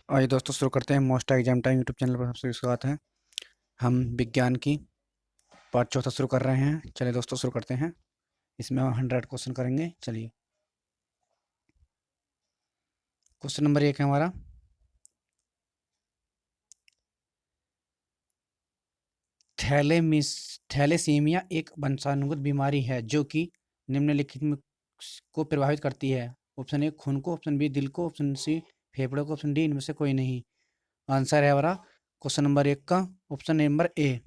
आइए दोस्तों शुरू करते हैं most exam time YouTube channel पर सबसे स्वागत है। हम विज्ञान की पार्ट चौथा शुरू कर रहे हैं। चलिए दोस्तों शुरू करते हैं। इसमें हम 100 क्वेश्चन करेंगे। चलिए क्वेश्चन नंबर 1 है हमारा, थैलेमिस थैलेसीमिया एक वंशानुगत बीमारी है जो कि निम्नलिखित में को प्रभावित करती है। ऑप्शन ए खून को, ऑप्शन बी दिल को, ऑप्शन सी फेफड़ों को, ऑप्शन डी इनमें से कोई नहीं। आंसर है हमारा क्वेश्चन नंबर 1 का ऑप्शन नंबर ए,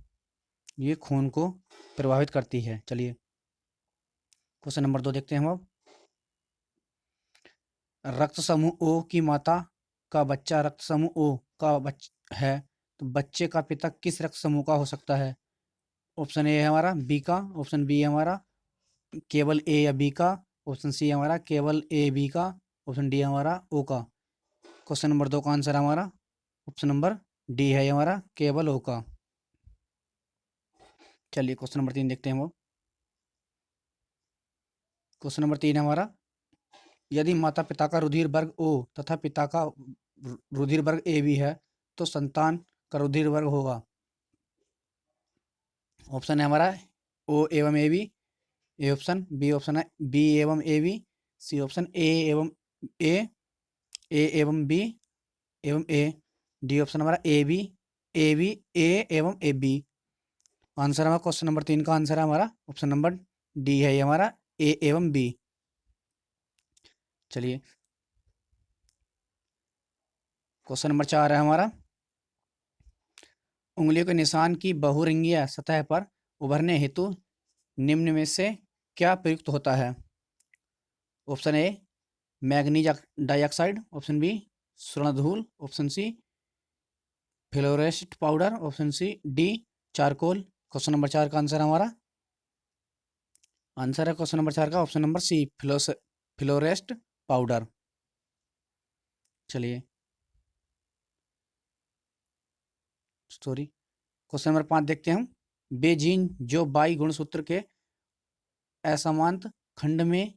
ये खून को प्रभावित करती है। चलिए क्वेश्चन नंबर 2 देखते हैं हम अब। रक्त समूह ओ की माता का बच्चा रक्त समूह ओ का है, तो बच्चे का पिता किस रक्त समूह का हो सकता है? ऑप्शन ए है हमारा बी का, ऑप्शन बी है हमारा केवल ए या बी का, ऑप्शन सी है हमारा केवल ए बी का, ऑप्शन डी है हमारा ओ का। क्वेश्चन नंबर 2 का आंसर है हमारा ऑप्शन नंबर डी है हमारा केवल ओ का। चलिए क्वेश्चन नंबर 3 देखते हैं वो। क्वेश्चन नंबर 3 है हमारा, यदि माता पिता का रुधिर वर्ग ओ तथा पिता का रुधिर वर्ग ए बी है तो संतान का रुधिर वर्ग होगा। ऑप्शन है हमारा ओ एवं A B, A option B, option है बी एवं A B, C option A एवं ए, ए एवं बी एवं ए, डी ऑप्शन हमारा ए बी ए एवं ए बी। आंसर हमारा क्वेश्चन नंबर 3 का आंसर है हमारा ऑप्शन नंबर डी है ये हमारा ए एवं बी। चलिए क्वेश्चन नंबर 4 है हमारा, उंगलियों के निशान की बहुरंगीय सतह पर उभरने हेतु निम्न में से क्या प्रयुक्त होता है? Option A manganese dioxide, option B स्वर्णधूल, option C fluorescent powder, option C D charcoal. Question number 4 का आंसर हमारा आंसर है क्वेश्चन नंबर 4 का ऑप्शन नंबर सी फ्लोरेस्ट पाउडर। चलिए सॉरी क्वेश्चन नंबर 5 देखते हैं हम। वे जीन जो बाई गुणसूत्र के असमांत खंड में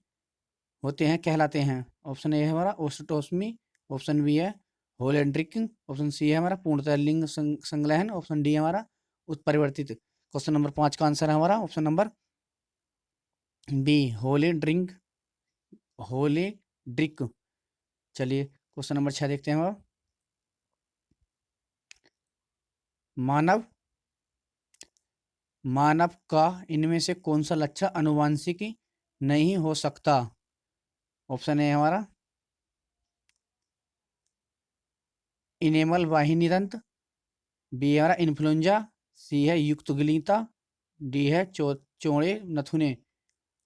होते हैं कहलाते हैं। ऑप्शन ए है हमारा ओस्टोटोमी, ऑप्शन बी है होलेंड्रिकिंग, ऑप्शन सी है हमारा पूर्णतः लिंग संलयन, ऑप्शन डी है हमारा उत्परिवर्तित। क्वेश्चन नंबर 5 का आंसर है हमारा option number B holy drink. चलिए क्वेश्चन नंबर 6 देखते हैं हम अब। मानव मानव का इनमें से कौन सा लक्षण आनुवांशिक नहीं हो सकता? ऑप्शन ए हमारा इनेमल वाहिनी तंत्र, बी है हमारा इन्फ्लुएंजा, सी है युक्तगलिता, डी है चौड़े नथुने।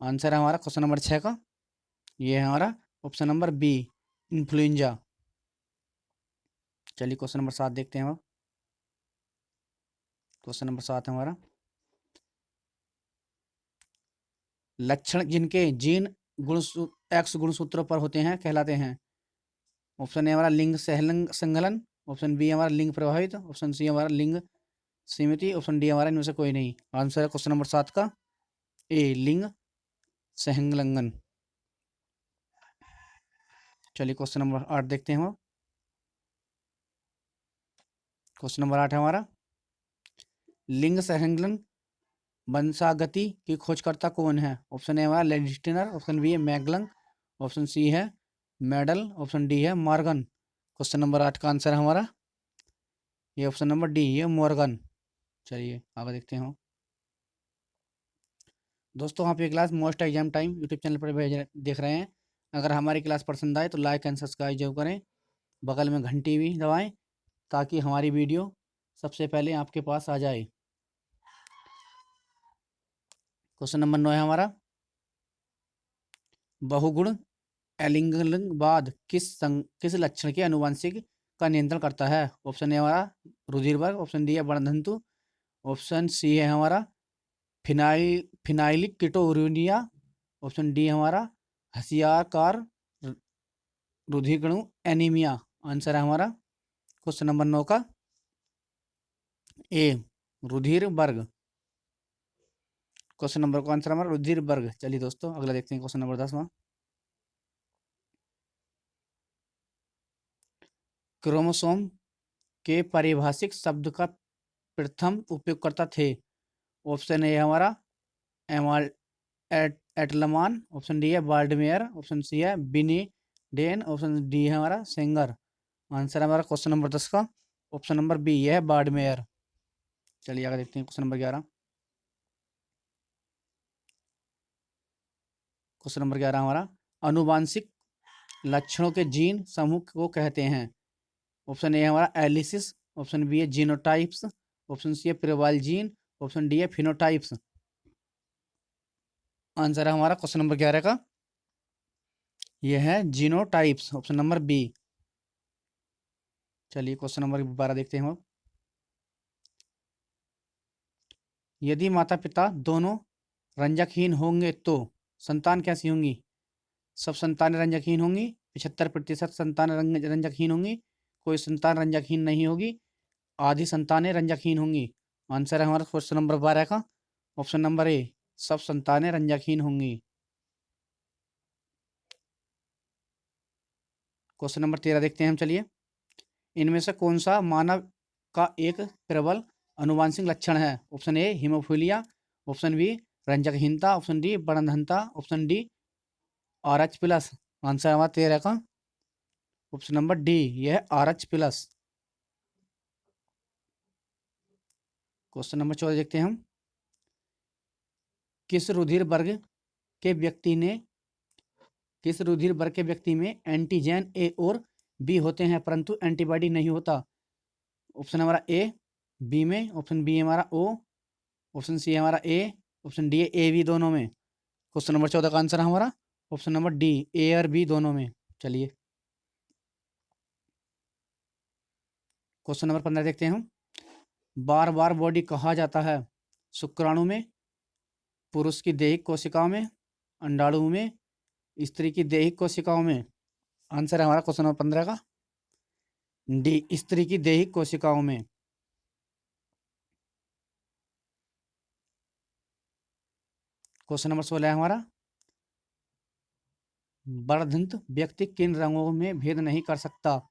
आंसर है हमारा क्वेश्चन नंबर 6 का ये है हमारा ऑप्शन नंबर बी इन्फ्लुएंजा। चलिए क्वेश्चन नंबर 7 देखते हैं अब। क्वेश्चन नंबर 7 है हमारा, लक्षण जिनके जीन गुण एक्स गुणसूत्रों पर होते हैं कहलाते हैं। ऑप्शन ए हमारा लिंग सहलन संघलन, ऑप्शन बी हमारा लिंग प्रभावित, ऑप्शन सी हमारा लिंग सीमित, ऑप्शन डी हमारा इनमें से कोई नहीं। आंसर है क्वेश्चन नंबर 7 का ए लिंग सहलंगन। चलिए क्वेश्चन नंबर 8 देखते हैं हम। क्वेश्चन नंबर 8 है हमारा, लिंग सहलंगन वंशागति की खोजकर्ता कौन है? ऑप्शन ए हमारा लेंस्टीनर, ऑप्शन बी है मैगलन, ऑप्शन सी है मेडल, ऑप्शन डी है मॉर्गन। क्वेश्चन नंबर 8 का आंसर है हमारा ये ऑप्शन नंबर डी ये मॉर्गन। चलिए आगे देखते हैं। दोस्तों आप ये class most exam time YouTube channel पर देख रहे हैं। अगर हमारी क्लास पसंद आए तो लाइक एंड सब्सक्राइब जरूर करें, बगल में घंटी भी दबाएं ताकि हमारी वीडियो सबसे पहले आपके पास आ जाए। क्वेश्चन नंबर 9 है हमारा, बहुगुण एलिंगनवाद किस लक्षण के आनुवंशिक का नियंत्रण करता है? ऑप्शन ए हमारा रुधिर वर्ग, ऑप्शन डी है वर्णतंतु, ऑप्शन सी है हमारा फिनाइलिक कीटोरुनिया, ऑप्शन डी हमारा हसियाकार रुधिर एनीमिया। आंसर है हमारा क्वेश्चन नंबर 9 का ए रुधिर वर्ग। क्वेश्चन नंबर का आंसर हमारा रुधिर वर्ग। चलिए दोस्तों अगला देखते हैं क्वेश्चन नंबर 10। क्रोमोसोम के पारिभाषिक शब्द का प्रथम उपयोगकर्ता थे? ऑप्शन ए है हमारा एमाल एटलमान, ऑप्शन डी है बाल्डमेयर, ऑप्शन सी है बिनी डेन, ऑप्शन डी है हमारा सेंगर। आंसर है हमारा क्वेश्चन नंबर 10 का ऑप्शन नंबर बी, यह है बाल्डमेयर। चलिए आगे देखते हैं क्वेश्चन नंबर 11। क्वेश्चन नंबर 11 हमारा अनुवांशिक लक्षणों के जीन समूह को कहते हैं? ऑप्शन ए है हमारा एलिसिस, ऑप्शन बी है जीनोटाइप्स, ऑप्शन सी है प्रिवाल जीन, ऑप्शन डी है फिनोटाइप्स। आंसर है हमारा क्वेश्चन नंबर 11 का यह है जीनोटाइप्स, ऑप्शन नंबर बी। चलिए क्वेश्चन नंबर 12 देखते हैं हम। यदि माता पिता दोनों रंजकहीन होंगे तो संतान कैसी होंगी? सब संतानें रंजकहीन होंगी, 75% संतान रंजकहीन होंगी, कोई संतान रंजकहीन नहीं होगी, आधी संतानें रंजकहीन होंगी। आंसर है हमारा क्वेश्चन नंबर 12 का ऑप्शन नंबर ए, सब संतानें रंजकहीन होंगी। क्वेश्चन नंबर 13 देखते हैं हम। चलिए, इनमें से कौन सा मानव का एक प्रबल अनुवांशिक लक्षण है? Option A haemophilia, option B रंजकहीनता, ऑप्शन डी बड़नधनता, ऑप्शन डी RH+। आंसर हमारा 13 का ऑप्शन नंबर डी, यह है RH+। क्वेश्चन नंबर 14 देखते हैं हम। किस रुधिर वर्ग के व्यक्ति में एंटीजन ए और बी होते हैं परंतु एंटीबॉडी नहीं होता? ऑप्शन हमारा ए बी में, ऑप्शन बी हमारा ओ, ऑप्शन सी हमारा ए, ऑप्शन डी ए बी दोनों में। क्वेश्चन नंबर 14 का आंसर है हमारा ऑप्शन नंबर डी, ए और बी दोनों में। चलिए क्वेश्चन नंबर 15 देखते हैं हम। बार बार बॉडी कहा जाता है? शुक्राणु में, पुरुष की दैहिक कोशिकाओं में, अंडाणु में, स्त्री की दैहिक कोशिकाओं में। आंसर है हमारा क्वेश्चन नंबर 15 का डी, स्त्री की दैहिक कोशिकाओं में। क्वेश्चन नंबर 16 है हमारा, वर्धंत व्यक्ति किन रंगों में भेद नहीं कर सकता?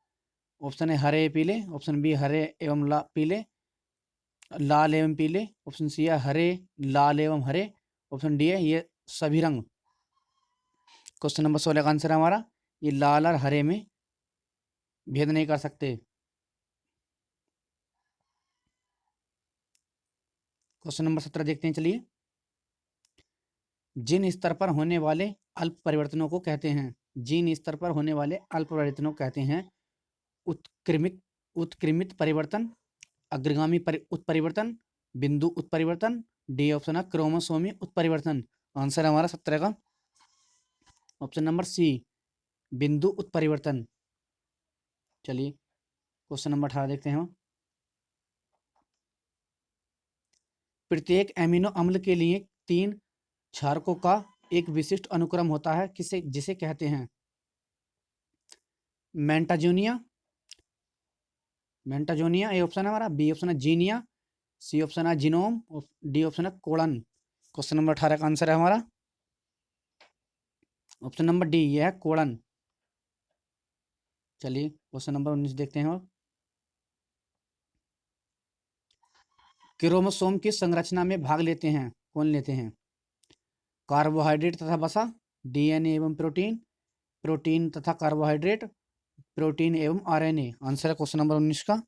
ऑप्शन है हरे पीले, ऑप्शन बी हरे एवं पीले, लाल एवं पीले, ऑप्शन सी है हरे लाल एवं हरे, ऑप्शन डी है ये सभी रंग। क्वेश्चन नंबर 16 का आंसर है हमारा ये लाल और हरे में भेद नहीं कर सकते। क्वेश्चन नंबर 17 देखते हैं। चलिए, जिन स्तर पर होने वाले अल्प परिवर्तनों को कहते हैं? जिन स्तर पर होने वाले अल्प परिवर्तनों को कहते हैं उत्क्रमित परिवर्तन, अग्रगामी उत्परिवर्तन, बिंदु उत्परिवर्तन, डी ऑप्शन है क्रोमोसोमी उत्परिवर्तन। आंसर हमारा 17 का ऑप्शन नंबर सी, बिंदु उत्परिवर्तन। चलिए क्वेश्चन नंबर 18 देखते हैं हम। प्रत्येक एमिनो अम्ल के लिए 3 क्षारकों का एक विशिष्ट अनुक्रम होता है, किसे जिसे कहते हैं? मेंटाजोनिया, ए ऑप्शन है हमारा, बी ऑप्शन है जीनिया, सी ऑप्शन है जीनोम, डी ऑप्शन है कोलन। क्वेश्चन नंबर 18 का आंसर है हमारा ऑप्शन नंबर डी, यह है कोलन। चलिए क्वेश्चन नंबर 19 देखते हैं। क्रोमोसोम की संरचना में भाग लेते हैं, कौन लेते हैं? कार्बोहाइड्रेट तथा वसा, DNA एवं प्रोटीन, प्रोटीन तथा कार्बोहाइड्रेट, प्रोटीन एवं RNA। आंसर है क्वेश्चन नंबर 19 का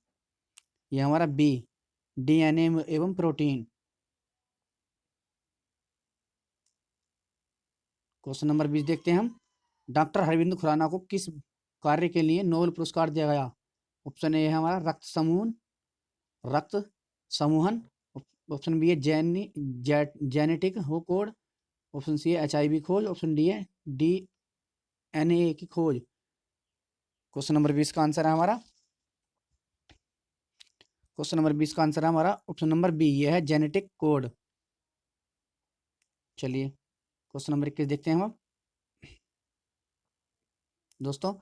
यह हमारा बी, DNA एवं प्रोटीन। क्वेश्चन नंबर 20 देखते हैं हम। डॉक्टर हरविंद खुराना को किस कार्य के लिए नोबेल पुरस्कार दिया गया? ऑप्शन ए है हमारा रक्त समूहन, ऑप्शन बी है जेनेटिक हो कोड, ऑप्शन सी है HIV खोज, ऑप्शन डी है DNA की खोज। क्वेश्चन नंबर 20 का आंसर है हमारा ऑप्शन नंबर बी, यह है जेनेटिक कोड। चलिए क्वेश्चन नंबर 21 देखते हैं हम। दोस्तों,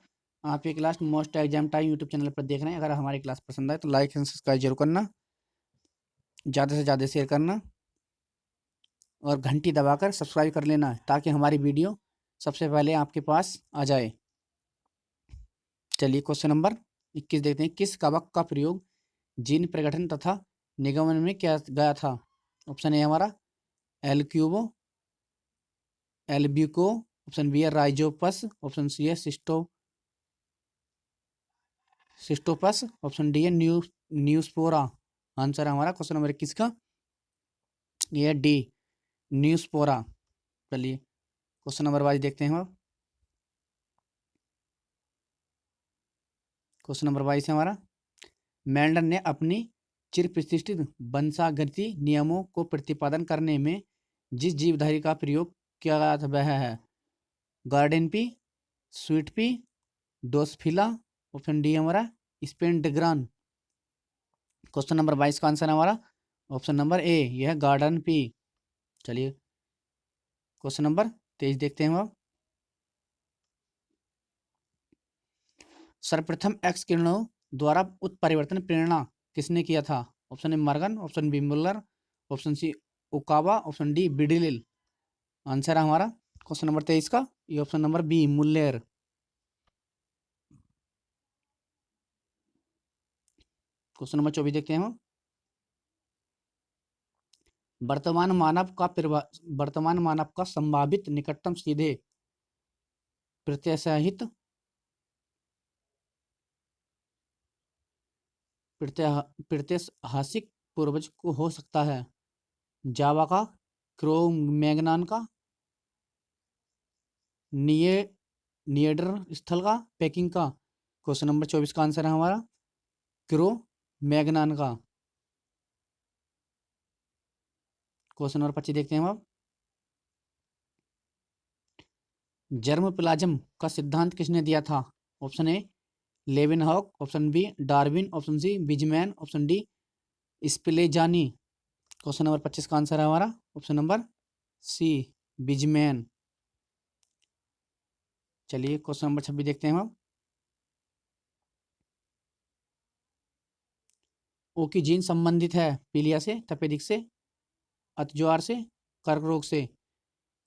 आप ये class most exam time YouTube channel पर देख रहे हैं। अगर हमारी क्लास पसंद आए तो लाइक एंड सब्सक्राइब जरूर करना, ज़्यादा से ज़्यादा शेयर करना और घंटी दबाकर सब्सक्राइब कर लेना ताकि हमारी वीडियो सबसे पहले आपके पास आ जाए। चलिए क्वेश्चन नंबर 21 देखते हैं, किस कवक का प्रयोग जीन प्रगठन तथा निगमन में किया गया था? ऑप्शन ए हमारा एल्क्यूबो, एल्ब्यूको, ऑप्शन बी है राइजोपस, ऑप्शन सी है सिस्टोपस, ऑप्शन डी है न्यूस्पोरा। आंसर है हमारा क्वेश्चन नंबर 21 का ये है डी, न्यूस्पोरा। चलिए क्वेश्चन नंबर 22 देखते हैं अब। क्वेश्चन नंबर 22 है हमारा, मेंडल ने अपनी चिर प्रतिष्ठित वंशागति नियमों को प्रतिपादन करने में जिस जीवधारी का प्रयोग किया गया था वह है garden pea, sweet pea, drosophila, option D हमारा स्पेंडग्रान। क्वेश्चन नंबर 22 का आंसर है हमारा ऑप्शन नंबर ए, यह है गार्डन पी। चलिए क्वेश्चन नंबर 23 देखते हैं अब। सर्वप्रथम एक्स किरणों द्वारा उत्परिवर्तन प्रेरणा किसने किया था? Option A Morgan, option B Muller, option C ओकावा, ऑप्शन डी बिडिलिल। आंसर है हमारा क्वेश्चन नंबर 23 का ये option number B, Muller. Question number 24 देखते हैं हम। वर्तमान मानव का संभावित निकटतम सीधे प्रत्याशित प्रत्याशिक पूर्वज को हो सकता है? जावा का, क्रो-मैग्नन का, निये निएडर स्थल का, पेकिंग का। क्वेश्चन नंबर 24 का आंसर है हमारा क्रो-मैग्नन का। क्वेश्चन नंबर 25 देखते हैं हम अब। जर्म प्लाज्म का सिद्धांत किसने दिया था? Option A Leeuwenhoek, option B Darwin, option C Weismann, option D Spallanzani. Question number 25 का आंसर है हमारा ऑप्शन नंबर सी, बिजमैन। चलिए क्वेश्चन नंबर 26 देखते हैं हम। ओ की जीन संबंधित है पीलिया से, तपेदिक से, अतिज्वार से, कर्क रोग से।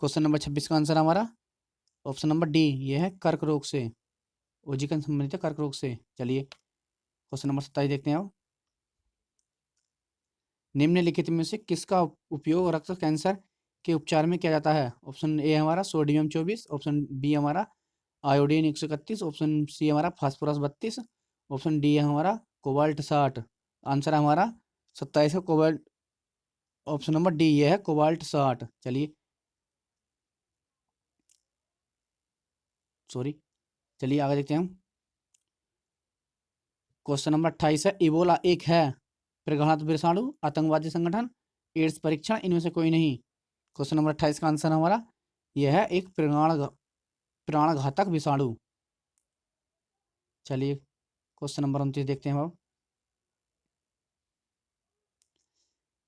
क्वेश्चन नंबर 26 का आंसर हमारा ऑप्शन नंबर डी, ये है कर्क रोग से। ओजीकन संबंधित है कर्क रोग से। चलिए क्वेश्चन नंबर 27 देखते हैं अब। निम्नलिखित में से किसका उपयोग रक्त कैंसर के उपचार में किया जाता है? ऑप्शन ए हमारा सोडियम 24, ऑप्शन बी हमारा आयोडीन 131, ऑप्शन सी हमारा फास्फोरस 32, ऑप्शन डी है हमारा कोबाल्ट 60। आंसर है हमारा 27 का कोबाल्ट, ऑप्शन नंबर डी ये है कोबाल्ट 60। चलिए सॉरी, चलिए आगे देखते हैं हम। क्वेश्चन नंबर 28 है, इबोला एक है प्रघात विषाणु, आतंकवादी संगठन, एड्स परीक्षण, इनमें से कोई नहीं। क्वेश्चन नंबर 28 का आंसर हमारा यह है एक प्राणघातक विषाणु। चलिए क्वेश्चन नंबर 29 देखते हैं अब।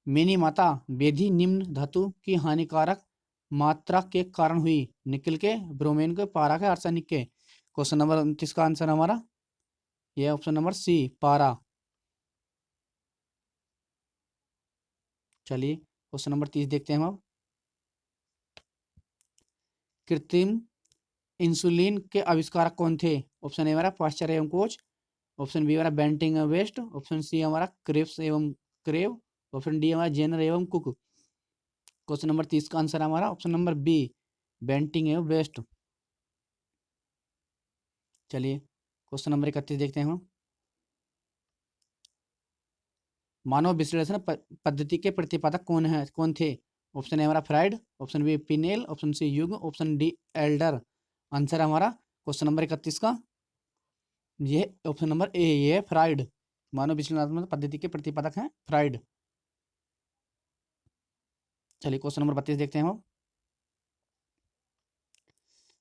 मिनी माता बेधी निम्न धातु की हानिकारक मात्रा के कारण हुई? निकल के, ब्रोमीन के, पारा के, आर्सेनिक के। क्वेश्चन नंबर 29 का आंसर हमारा यह ऑप्शन नंबर सी, पारा। चलिए क्वेश्चन नंबर 30 देखते हैं हम अब। कृत्रिम इंसुलिन के आविष्कारक कौन थे? ऑप्शन ए हमारा पाश्चर एवं कोच, ऑप्शन बी हमारा बेंटिंग एवं वेस्ट, ऑप्शन सी हमारा क्रेप्स एवं क्रेव, ऑप्शन डी हमारा जेनर एवं कुक। क्वेश्चन नंबर 30 का आंसर हमारा ऑप्शन नंबर बी, बेंटिंग एवं वेस्ट। चलिए क्वेश्चन नंबर 31 देखते हैं हम। मानव विश्लेषण पद्धति के प्रतिपादक कौन थे? ऑप्शन ए हमारा Freud, option B Pinel, option C युग, ऑप्शन डी एल्डर। आंसर हमारा क्वेश्चन नंबर 31 का ये ऑप्शन नंबर ए, ये है फ्राइड। मानव विश्लेषणात्मक पद्धति के प्रतिपादक हैं फ्राइड। चलिए क्वेश्चन नंबर 32 देखते हैं हम।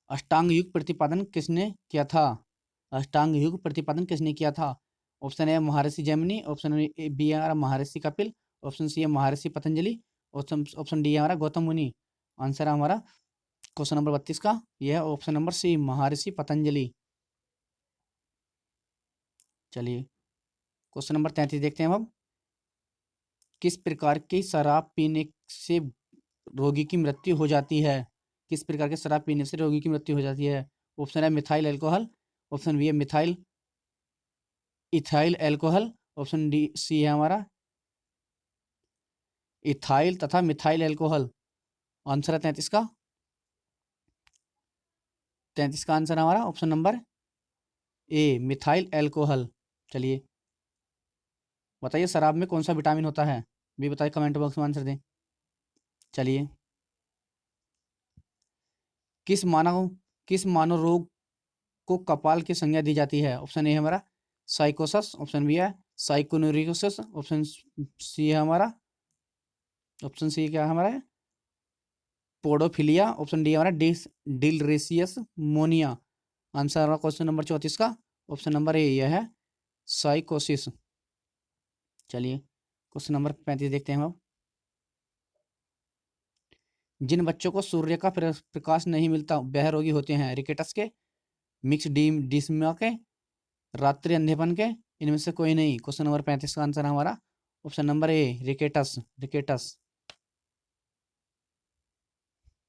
अष्टांग युग प्रतिपादन किसने किया था? अष्टांग युग प्रतिपादन किसने किया था? ऑप्शन ए महर्षि जैमिनी, ऑप्शन बी हमारा महर्षि कपिल, ऑप्शन सी है महर्षि पतंजलि, ऑप्शन डी हमारा गौतम मुनि। आंसर है हमारा क्वेश्चन नंबर 32 का यह है ऑप्शन नंबर सी, महर्षि पतंजलि। चलिए क्वेश्चन नंबर 33 देखते हैं अब। किस प्रकार की शराब पीने से रोगी की मृत्यु हो जाती है? किस प्रकार के शराब पीने से रोगी की मृत्यु हो जाती है? ऑप्शन है मिथाइल अल्कोहल, ऑप्शन बी है methyl ethyl alcohol, option D C है हमारा इथाइल तथा मिथाइल एल्कोहल। आंसर है 33 का, 33 का आंसर हमारा option number A methyl alcohol. चलिए बताइए शराब में कौन सा विटामिन होता है, भी बताइए कमेंट बॉक्स में आंसर दें। चलिए किस मानव किस मानव रोग को कपाल की संज्ञा दी जाती है? ऑप्शन ए है हमारा साइकोसस, ऑप्शन बी है साइकोनोरिकोसिस, ऑप्शन सी है हमारा ऑप्शन सी क्या है हमारा पोडोफिलिया, ऑप्शन डी हमारा डिलरेसियस मोनिया। आंसर हमारा क्वेश्चन नंबर 34 का ऑप्शन नंबर ए यह है साइकोसिस। चलिए क्वेश्चन नंबर 35 देखते हैं हम अब। जिन बच्चों को सूर्य का प्रकाश नहीं मिलता वह रोगी होते हैं? रिकेटस के, मिक्स डिस्मिया के, रात्रि अंधेपन के, इनमें से कोई नहीं। क्वेश्चन नंबर 35 का आंसर हमारा option number A rickets, rickets.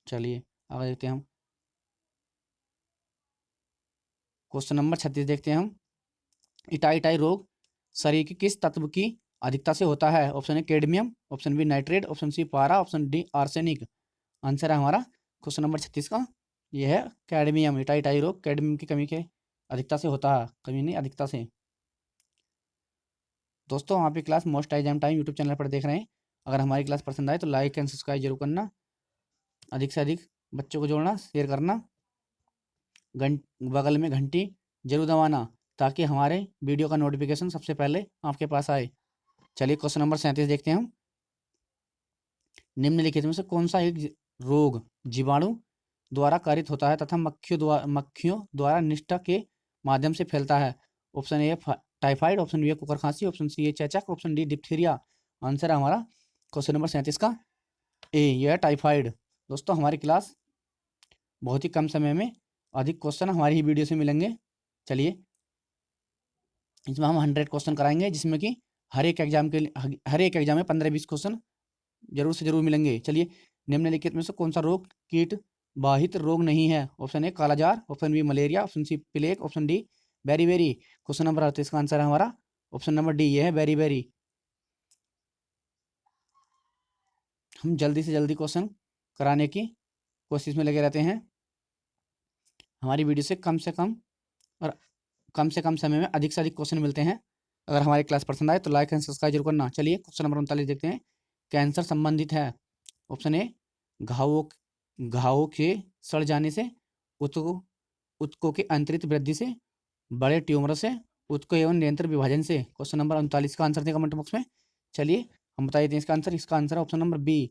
चलिए आगे देखते हैं हम क्वेश्चन नंबर 36 देखते हैं हम। इटाई रोग शरीर के किस तत्व की अधिकता से होता है? Option A cadmium, option B nitrate, option C पारा, ऑप्शन डी आर्सेनिक। आंसर है हमारा क्वेश्चन नंबर 36 का यह है कैडमियम। इटाई रोग कैडमियम की कमी के अधिकता से होता है, कमी नहीं अधिकता से। दोस्तों आप ये class most exam time YouTube channel पर देख रहे हैं। अगर हमारी क्लास पसंद आए तो लाइक एंड सब्सक्राइब जरूर करना, अधिक से अधिक बच्चों को जोड़ना, शेयर करना, बगल में घंटी जरूर दबाना ताकि हमारे वीडियो का नोटिफिकेशन सबसे पहले आपके पास आए। चलिए क्वेश्चन नंबर 37 देखते हैं हम। निम्नलिखित में से कौन सा एक रोग जीवाणु द्वारा कारित होता है तथा मक्खियों द्वारा निष्ठा के माध्यम से फैलता है? Option A typhoid, option B है कुकर खांसी, ऑप्शन सी है चेचक, ऑप्शन डी डिप्थीरिया। आंसर है हमारा क्वेश्चन नंबर 37 का ए यह है टाइफाइड। दोस्तों हमारी क्लास बहुत ही कम समय में अधिक क्वेश्चन हमारी ही वीडियो से मिलेंगे। चलिए इसमें हम 100 क्वेश्चन कराएंगे जिसमें कि हर एक एग्जाम के लिए हर एक एग्जाम में 15-20 क्वेश्चन जरूर से जरूर मिलेंगे। चलिए निम्नलिखित में से कौन सा रोग कीट बाहित रोग नहीं है? ऑप्शन ए कालाजार, option B malaria, option C plague, option D beriberi. Question number 38 का आंसर है हमारा ऑप्शन नंबर डी ये है बेरी बेरी। हम जल्दी से जल्दी क्वेश्चन कराने की कोशिश में लगे रहते हैं। हमारी वीडियो से कम समय में अधिक से अधिक क्वेश्चन मिलते हैं। अगर हमारी क्लास पसंद आए तो लाइक एंड सब्सक्राइब जरूर करना। चलिए क्वेश्चन नंबर 39 देखते हैं। कैंसर संबंधित है? ऑप्शन ए घावों घावों के सड़ जाने से, उत्को उत्कों की अंतरित वृद्धि से, बड़े ट्यूमर से, उत्को एवं नियंत्रण विभाजन से। क्वेश्चन नंबर 39 का आंसर दें कमेंट बॉक्स में। चलिए हम बता देते हैं इसका आंसर। इसका आंसर है ऑप्शन नंबर बी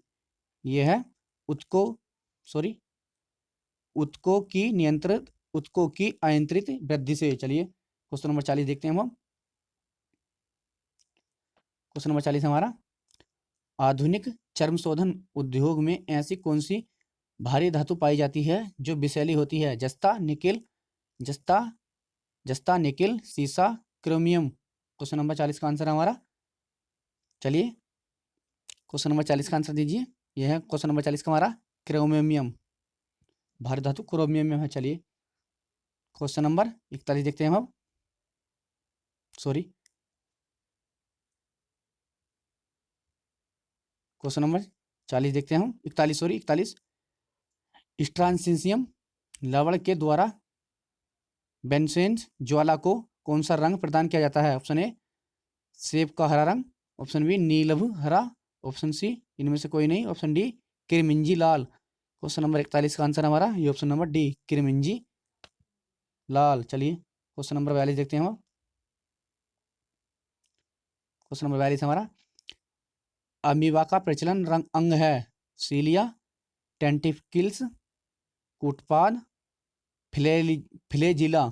ये है उत्को सॉरी उत्कों की अनियंत्रित वृद्धि से। चलिए क्वेश्चन नंबर 40 देखते हैं हम। क्वेश्चन नंबर 40 हमारा आधुनिक चर्म शोधन उद्योग में ऐसी कौन सी भारी धातु पाई जाती है जो विषैली होती है? जस्ता जस्ता निकिल, सीसा, क्रोमियम। क्वेश्चन नंबर 40 का आंसर है हमारा। चलिए क्वेश्चन नंबर 40 का आंसर दीजिए। यह है क्वेश्चन नंबर 40 का हमारा क्रोमियम, भारी धातु क्रोमियम है। चलिए क्वेश्चन नंबर 41 देखते हैं हम अब। सॉरी क्वेश्चन नंबर 40 देखते हैं हम 41 स्ट्रांसिशियम लवण के द्वारा बेंसेन्स ज्वाला को कौन सा रंग प्रदान किया जाता है? ऑप्शन ए सेब का हरा रंग, ऑप्शन बी नीलभ हरा, ऑप्शन सी इनमें से कोई नहीं, ऑप्शन डी किरमिंजी लाल। क्वेश्चन नंबर 41 का आंसर हमारा ये ऑप्शन नंबर डी किरमिंजी लाल। चलिए क्वेश्चन नंबर 42 देखते हैं हम। क्वेश्चन नंबर 42 हमारा अमीबा का प्रचलन रंग अंग है? सीलिया, टेंटिकल्स, कूटपाद, फ्लेजिला।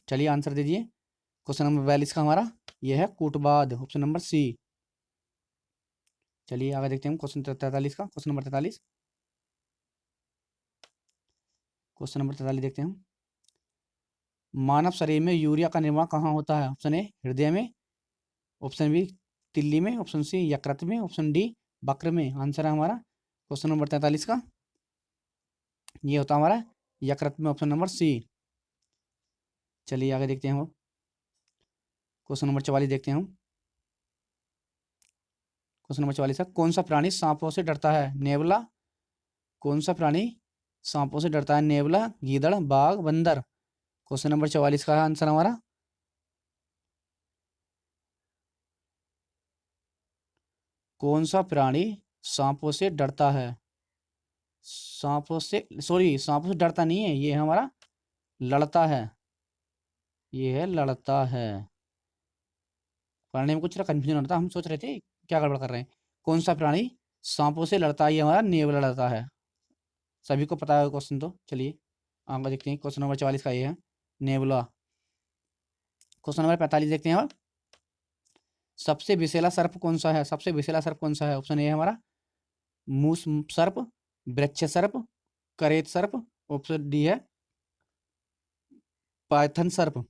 चलिए आंसर दीजिए। क्वेश्चन नंबर 42 का हमारा यह है कूटबाद, ऑप्शन नंबर सी। चलिए आगे देखते हैं क्वेश्चन 43 का। क्वेश्चन नंबर 43 देखते हैं हम। मानव शरीर में यूरिया का निर्माण कहाँ होता है? ऑप्शन ए हृदय में, ऑप्शन बी तिल्ली में, ऑप्शन सी यकृत में, ऑप्शन डी वक्र में। आंसर है हमारा क्वेश्चन नंबर 43 का ये होता है हमारा यकृत में, ऑप्शन नंबर सी। चलिए आगे देखते हैं हम। क्वेश्चन नंबर 44 देखते हैं हम। क्वेश्चन नंबर 44 है, कौन सा प्राणी सांपों से डरता है? नेवला। कौन सा प्राणी सांपों से डरता है? नेवला, गीदड़, बाघ, बंदर। क्वेश्चन नंबर 44 का आंसर हमारा कौन सा प्राणी सांपों से डरता है? सांपों से, सॉरी, सांपों से डरता नहीं है, ये हमारा लड़ता है। ये है लड़ता है। पढ़ने में कुछ कंफ्यूजन होता, हम सोच रहे थे क्या गड़बड़ कर रहे हैं। कौन सा प्राणी सांपों से लड़ता है? ये हमारा नेवला लड़ता है। सभी को पता है क्वेश्चन तो। चलिए आगे देखते हैं। क्वेश्चन नंबर 44 का ये है नेवला। क्वेश्चन नंबर 45 देखते हैं। और सबसे विषैला सर्प कौन सा है? सबसे विषैला सर्प कौन सा है? ऑप्शन ए है हमारा मूस सर्प, वृक्ष सर्प, करेत सर्प। ऑप्शन डी है पाइथन सर्प।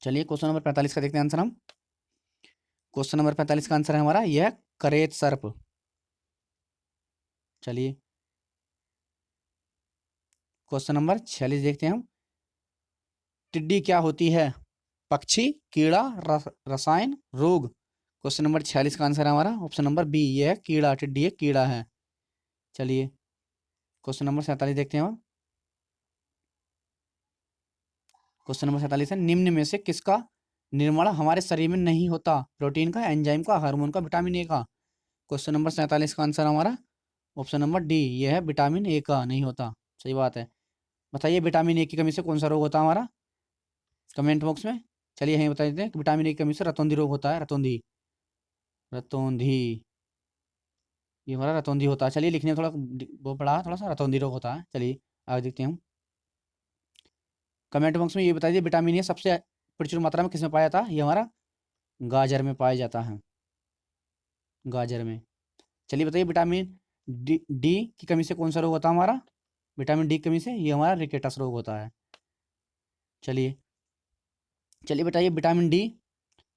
चलिए क्वेश्चन नंबर 45 का देखते हैं आंसर हम। क्वेश्चन नंबर 45 का आंसर है हमारा यह करेत सर्प। चलिए क्वेश्चन नंबर 46 देखते हैं हम। टिड्डी क्या होती है? पक्षी, कीड़ा, रसायन, रोग। क्वेश्चन नंबर 46 का आंसर है हमारा ऑप्शन नंबर बी, ये है कीड़ा। टिड्डी एक कीड़ा है। चलिए क्वेश्चन नंबर 47 देखते हैं हम। क्वेश्चन नंबर 47 है, निम्न में से किसका निर्माण हमारे शरीर में नहीं होता? प्रोटीन का, एंजाइम का, हार्मोन का, विटामिन ए का। क्वेश्चन नंबर 47 का आंसर हमारा ऑप्शन नंबर डी, ये है विटामिन ए का नहीं होता। सही बात है। बताइए विटामिन ए की कमी से कौन सा रोग होता है हमारा? कमेंट बॉक्स में। चलिए यहीं बता देते हैं कि विटामिन ए की कमी से रतौंधी रोग होता है। रतौंधी, रतौंधी, ये हमारा रतौंधी होता है। चलिए लिखने में थोड़ा वो पड़ा, थोड़ा सा रतौंधी रोग होता है। चलिए आगे देखते हैं हम। कमेंट बॉक्स में ये बताइए विटामिन ए सबसे प्रचुर मात्रा में किसमें पाया जाता है? ये हमारा गाजर में पाया जाता है। गाजर में। चलिए बताइए विटामिन डी की कमी से कौन सा रोग होता है हमारा? विटामिन डी की कमी से ये हमारा रिकेटस रोग होता है। चलिए चलिए बताइए विटामिन डी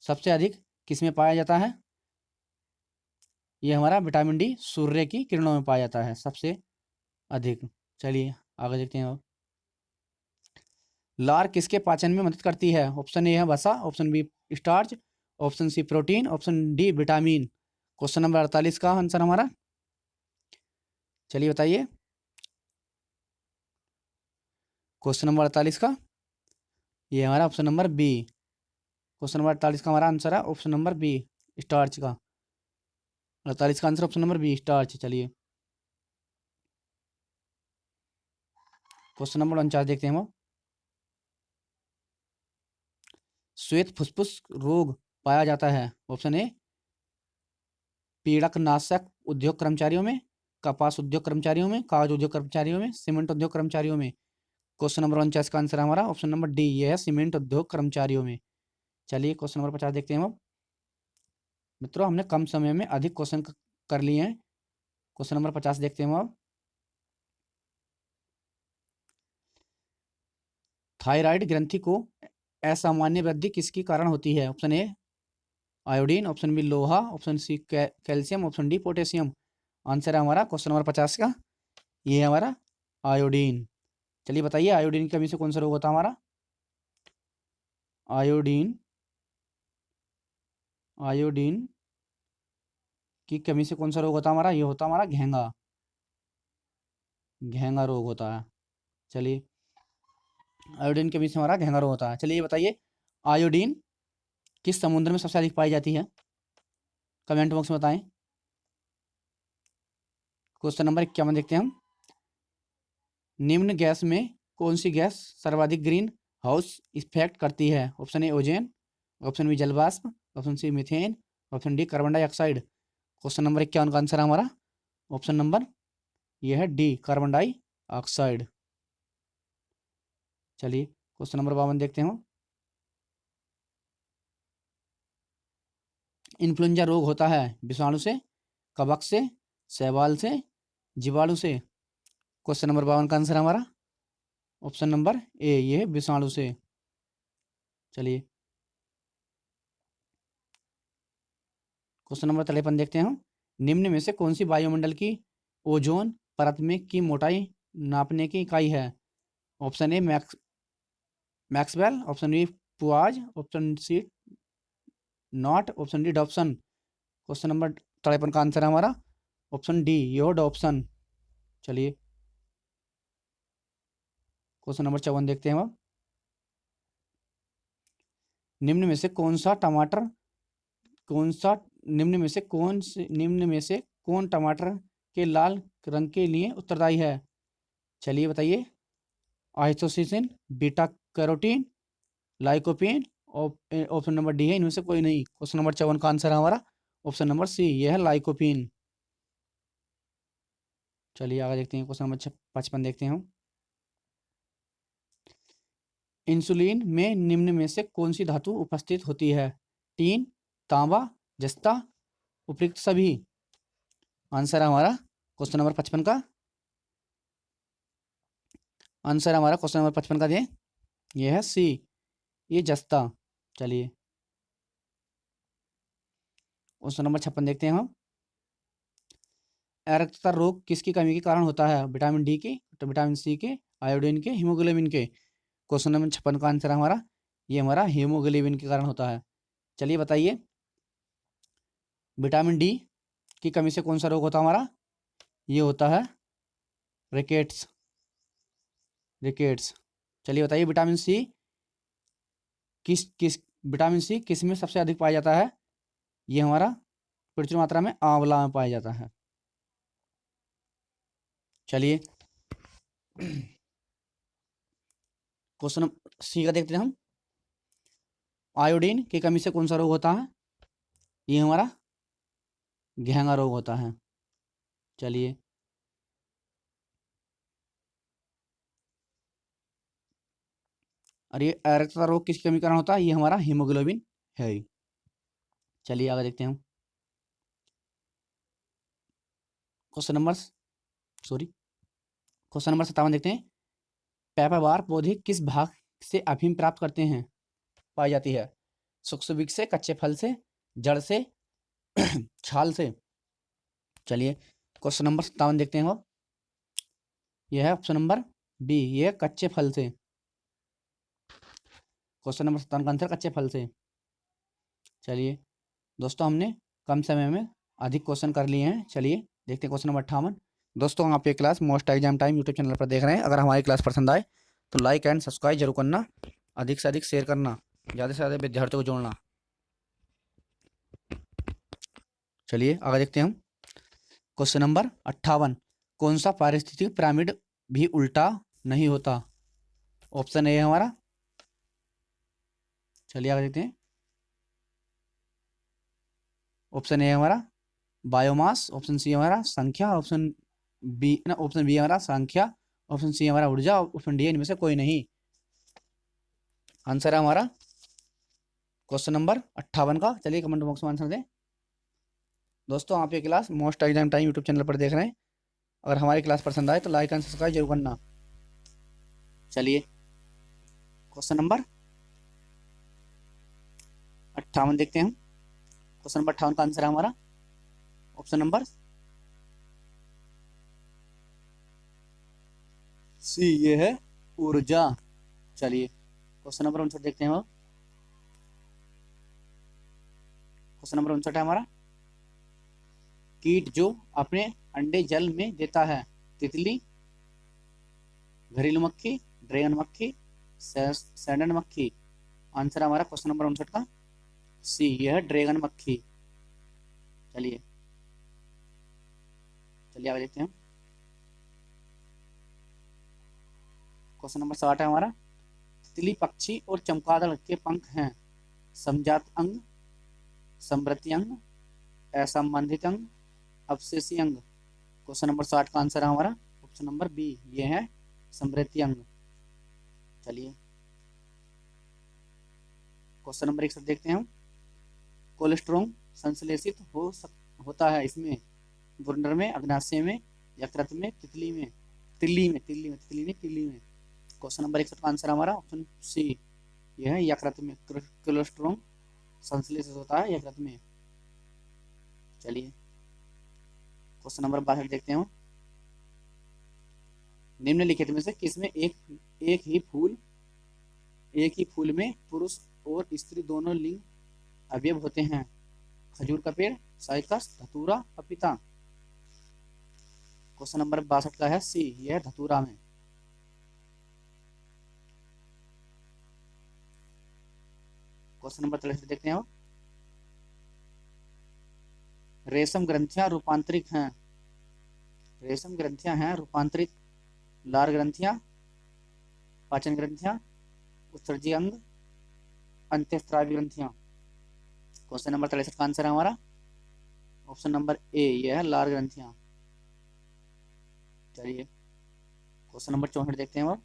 सबसे अधिक किसमें पाया जाता है? ये हमारा विटामिन डी सूर्य की किरणों में पाया जाता है सबसे अधिक। चलिए आगे देखते हैं। और लार किसके पाचन में मदद करती है? ऑप्शन ए है वसा, option B starch, option C protein, option D vitamin. Question number 48 का आंसर हमारा, चलिए बताइए। क्वेश्चन नंबर 48 का ये हमारा option number B. Question number 48 का हमारा आंसर है ऑप्शन नंबर बी, स्टार्च का। 48 का answer option number B, starch. चलिए क्वेश्चन नंबर 49 देखते हैं हम। श्वेत फुसफुस रोग पाया जाता है? ऑप्शन ए पीड़कनाशक उद्योग कर्मचारियों में, कपास उद्योग कर्मचारियों में, कागज उद्योग कर्मचारियों में, सीमेंट उद्योग कर्मचारियों में। क्वेश्चन नंबर 49 का आंसर हमारा ऑप्शन नंबर डी, ये है सीमेंट उद्योग कर्मचारियों में। चलिए क्वेश्चन नंबर 50 देखते हैं हम। मित्रों हमने कम समय में अधिक क्वेश्चन कर लिए हैं। क्वेश्चन नंबर 50 देखते हैं हम अब। थायराइड ग्रंथि को असामान्य वृद्धि किसके कारण होती है? Option A iodine, option B लोहा, option C calcium, option D potassium. Answer है हमारा क्वेश्चन नंबर 50 का ये है हमारा आयोडीन। चलिए बताइए आयोडीन की कमी से कौन सा रोग होता है हमारा? आयोडीन, आयोडीन की कमी से कौन सा रोग होता है हमारा? ये होता है हमारा घेंगा, घेंगा रोग होता है। चलिए आयोडीन की कमी से हमारा घेंगा रोग होता है। चलिए ये बताइए आयोडीन किस समुद्र में सबसे अधिक पाई जाती है? कमेंट बॉक्स में बताएं। क्वेश्चन नंबर 51 देखते हैं हम। निम्न गैस में कौन सी गैस सर्वाधिक ग्रीन हाउस इफेक्ट करती है? Option A ozone, option B जलवाष्प, option C methane, option D carbon dioxide. Question number 51 का आंसर है हमारा ऑप्शन नंबर ये है डी, कार्बन डाइऑक्साइड। चलिए क्वेश्चन नंबर 52 देखते हैं हम। इन्फ्लुएंजा रोग होता है विषाणु से, कवक से, शैवाल से, जीवाणु से। क्वेश्चन नंबर 52 का आंसर हमारा ऑप्शन नंबर ए, ये है विषाणु से। चलिए क्वेश्चन नंबर 53 देखते हैं हम। निम्न में से कौन सी वायुमंडल की ओजोन परत में की मोटाई नापने की इकाई है? Option A Maxwell, option B poise, option C knot, option D Dobson. Question number 53 का आंसर है हमारा ऑप्शन डी योडॉप्सन। चलिए क्वेश्चन नंबर 54 देखते हैं अब। निम्न में से कौन सा टमाटर कौन सा निम्न में से कौन टमाटर के लाल रंग के लिए उत्तरदायी है? चलिए बताइए। आइसोसिसिन, beta carotene, lycopene, option number D है इनमें से कोई नहीं। क्वेश्चन नंबर 54 का आंसर है हमारा ऑप्शन नंबर सी, यह है लाइकोपीन। चलिए आगे देखते हैं। क्वेश्चन नंबर 55 देखते हैं हम। इंसुलिन में निम्न में से कौन सी धातु उपस्थित होती है? टीन, तांबा, जस्ता, उपयुक्त सभी। आंसर है हमारा क्वेश्चन नंबर 55 का आंसर है हमारा क्वेश्चन नंबर 55 का ये है सी, ये जस्ता। चलिए क्वेश्चन नंबर 56 देखते हैं हम। अरक्तता रोग किसकी कमी के कारण होता है? विटामिन डी की, तो विटामिन सी के, आयोडीन के, हीमोग्लोबिन के। क्वेश्चन नंबर 56 का आंसर है हमारा ये हमारा हीमोग्लोबिन के कारण होता है। चलिए बताइए। विटामिन डी की कमी से कौन सा रोग होता है हमारा? ये होता है रिकेट्स। रिकेट्स। चलिए बताइए। विटामिन सी किस किस विटामिन सी किस में सबसे अधिक पाया जाता है? ये हमारा प्रचुर मात्रा में आंवला में पाया जाता है। चलिए क्वेश्चन सी का देखते हैं हम। आयोडीन की कमी से कौन सा रोग होता है? ये हमारा घेंगा रोग होता है। चलिए और ये अरक्तता रोग किसकी कमी के कारण होता है? ये हमारा हीमोग्लोबिन है। चलिए आगे देखते हैं हम। Question number sorry question number 57 देखते हैं। पैपावार पौधे किस भाग से अफीम प्राप्त करते हैं पाई जाती है? सूक्ष्म से, कच्चे फल से, जड़ से, छाल से। चलिए क्वेश्चन नंबर 57 देखते हैं वो। यह है ऑप्शन नंबर बी, ये कच्चे फल से। क्वेश्चन नंबर 57 का आंसर कच्चे फल से। चलिए दोस्तों हमने कम समय में अधिक क्वेश्चन कर लिए हैं। चलिए देखते हैं क्वेश्चन नंबर 58। दोस्तों आप ये class most exam time YouTube channel पर देख रहे हैं। अगर हमारी क्लास पसंद आए तो लाइक एंड सब्सक्राइब जरूर करना, अधिक से अधिक शेयर करना, ज़्यादा से ज़्यादा विद्यार्थियों को जोड़ना। चलिए आगे देखते हैं हम। Question number 58। कौन सा पारिस्थितिक पिरामिड भी उल्टा नहीं होता? ऑप्शन ए है हमारा। चलिए आगे देखते हैं। ऑप्शन ए है हमारा बायोमास, ऑप्शन सी हमारा संख्या, ऑप्शन बी हमारा संख्या, ऑप्शन सी हमारा ऊर्जा, ऑप्शन डी इनमें से कोई नहीं। आंसर है हमारा क्वेश्चन नंबर 58 का। चलिए कमेंट बॉक्स में आंसर दें। दोस्तों आप ये class most exam time YouTube channel पर देख रहे हैं। अगर हमारी क्लास पसंद आए तो लाइक एंड सब्सक्राइब जरूर करना। चलिए क्वेश्चन नंबर 58 देखते हैं हम। क्वेश्चन नंबर 58 का आंसर है हमारा ऑप्शन नंबर सी, ये है ऊर्जा। चलिए क्वेश्चन नंबर 59 देखते हैं हम। क्वेश्चन नंबर 59 है हमारा। कीट जो अपने अंडे जल में देता है? तितली, घरेलू मक्खी, ड्रैगन मक्खी, सैंडल मक्खी। आंसर हमारा क्वेश्चन नंबर 59 का सी, यह है ड्रैगन मक्खी। चलिए चलिए आगे देखते हैं। क्वेश्चन नंबर 60 है हमारा। तितली पक्षी और चमगादड़ के पंख हैं समजात अंग, समृद्धि अंग, असंबंधित अंग, अवशेषी अंग। क्वेश्चन नंबर 60 का आंसर है हमारा ऑप्शन नंबर बी, ये है समृद्धि अंग। चलिए क्वेश्चन नंबर 61 देखते हैं हम। कोलेस्ट्रॉल संश्लेषित होता है इसमें? वुरंडर में, अग्नाशय में, यकृत में, तितली में, तिल्ली में। क्वेश्चन नंबर 61 का आंसर हमारा ऑप्शन सी, यह है यकृत में। कोलेस्ट्रॉल संश्लेषित होता है यकृत में। चलिए क्वेश्चन नंबर 62 देखते हैं हम। निम्नलिखित में से किसमें एक ही फूल में पुरुष और स्त्री दोनों लिंग अवयव होते हैं? खजूर का पेड़, साइकस, धतूरा, पपीता। क्वेश्चन नंबर 62 का है सी, यह धतूरा में। क्वेश्चन नंबर 63 देखते हैं। रेशम ग्रंथियां रूपांतरित हैं। रेशम ग्रंथियां हैं रूपांतरित। लार ग्रंथियां, पाचन ग्रंथियां, उत्सर्जी अंग, अंत्यस्त्रावी ग्रंथियां। क्वेश्चन नंबर 63 का आंसर है हमारा ऑप्शन नंबर ए, यह है लार ग्रंथियां। चलिए क्वेश्चन नंबर 64 देखते हैं।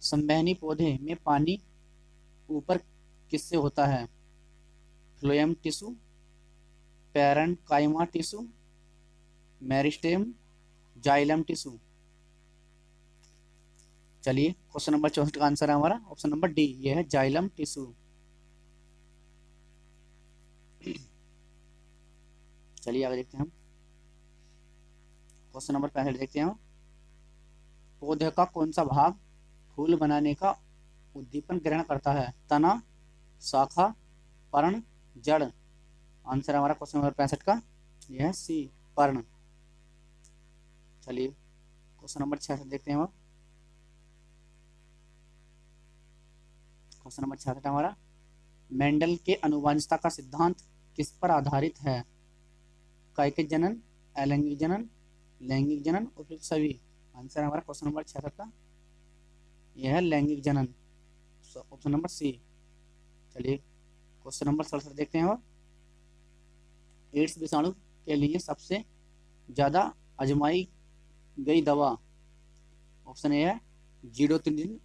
संवहनी पौधे में पानी ऊपर किससे होता है? Phloem tissue, parenchyma tissue, meristem, xylem tissue. चलिए क्वेश्चन नंबर 64 का आंसर है हमारा ऑप्शन नंबर डी, यह है जाइलम टिश्यू। चलिए आगे देखते हैं हम। क्वेश्चन नंबर 65 देखते हैं हम। पौधे का कौन सा भाग फूल बनाने का उद्दीपन ग्रहण करता है? तना, शाखा, पर्ण, जड़। आंसर हमारा क्वेश्चन नंबर 65 का यह है सी, पर्ण। चलिए क्वेश्चन नंबर 66 देखते हैं हम। क्वेश्चन नंबर 66 हमारा, मेंडल के आनुवंशिकता का सिद्धांत किस पर आधारित है? कैकिक जनन, अलैंगिक जनन, लैंगिक जनन, उपयुक्त सभी। आंसर हमारा क्वेश्चन नंबर 66 का यह है लैंगिक जनन, ऑप्शन नंबर सी। चलिए क्वेश्चन नंबर 67 देखते हैं। एड्स विषाणु के लिए सबसे ज्यादा आजमाई गई दवा, ऑप्शन ए है जीडोतिनिन,